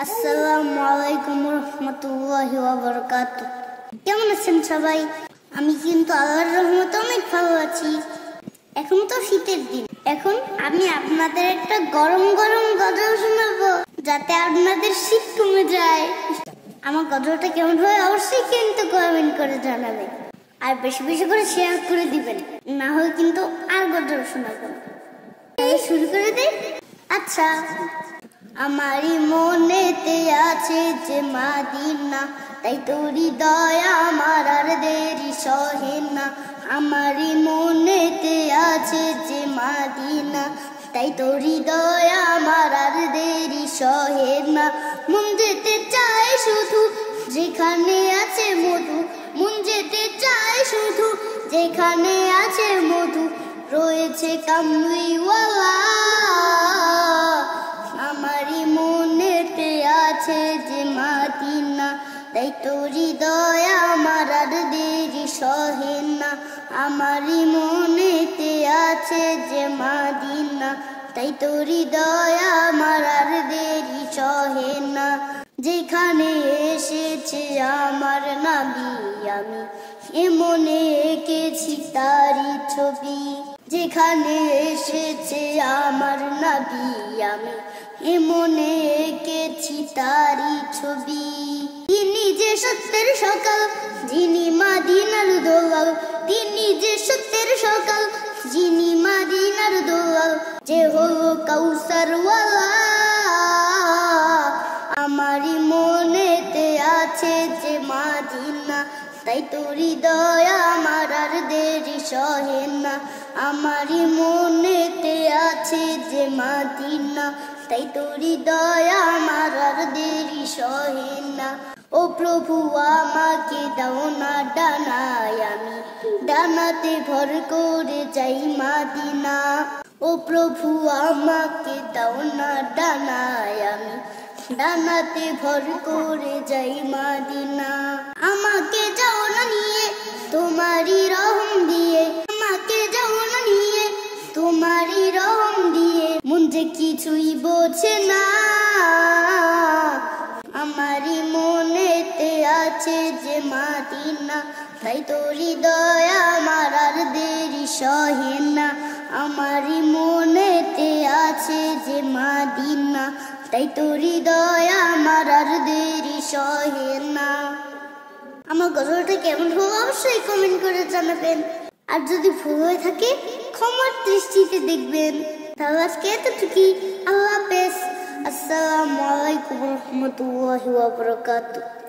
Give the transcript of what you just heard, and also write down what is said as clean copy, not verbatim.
আসসালামু আলাইকুম রাহমাতুল্লাহি ওয়া বারাকাতুহু। কেমন আছেন সবাই? আমি কিন্তু আল্লাহর রহমতে অনেক ভালো আছি। এখন তো শীতের দিন। এখন আমি আপনাদের একটা গরম গরম গজল শোনাবো, যাতে আপনাদের শীত কমে যায়। আমার গজলটা কেমন হয় অবশ্যই কিন্তু কমেন্ট করে জানাবেন, আর বেশি বেশি করে শেয়ার করে দিবেন, না হয় কিন্তু আর গজল শোনাবো। শুরু করে দেই। আচ্ছা। আমারই মনেতে আছে যে মাদিনা, তাই তোর হৃদয় আমার আর দেরি সহে না। আমারই মনেতে আছে যে মাদিনা, তাই তোর হৃদয় আমার আর দেরি সহে না। মন যেতে চায় শুধু যেখানে আছে মধু, মন যেতে চায় শুধু যেখানে আছে মধু, রয়েছে কামলিওয়ালা। আমারই মনেতে আছে যে মাদিনা, তাই তোর হৃদয় আমার আর দেরি সহে না। আমারই মনেতে আছে যে মাদিনা, তাই তোর হৃদয় আমার আর দেরি সহে না। যেখানে এসেছে আমার নবী, আমি এ মনে এঁকেছি তারই ছবি। যেখানে এসেছে আমার নবী, আমি এ মনে এঁকেছি তারই ছবি। তিনি যে সত্যের সকাল, যিনি মাদিনার দোলাল, তিনি যে সত্যের সকাল, যিনি মাদিনার দোলাল, যে হলো কাউসারওয়ালা। আমারই মনেতে আছে যে মাদিনা, তাই তোর হৃদয় আমার আর দেরি সহে না। আমারই মনেতে আছে যে মাদিনা, তাই তোর হৃদয় আমার আর দেরি সহে না। ও প্রভু আমাকে দাও না ডানায়, আমি ডানাতে ভর করে যাই মাদিনা। ও প্রভু আমাকে দাও না ডানায়, আমি ডানাতে ভর করে যাই মাদিনা। আমাকে যাও না নিয়ে তোমারই রহম দিয়ে, আমাকে যাও না নিয়ে তোমারই রহম দিয়ে, মন যে কিছুই বোঝে না। আমারই মনেতে আছে যে মাদিনা, তাই তোর হৃদয় আমার আর দেরি সহে না। আমারই মনেতে আছে যে মাদিনা, তাই তোর হৃদয় আমার আর দেরি সহে না। আমার গজলটা কেমন হলো অবশ্যই কমেন্ট করে জানাবেন, আর যদি ভুল হয়ে থাকে ক্ষমার দৃষ্টিতে দেখবেন। তাহলে আজকে এতটুকুই। আল্লাহ হাফেজ। আসসালামু আলাইকুম রহমতুল্লাহি ওয়া বারাকাতুহু।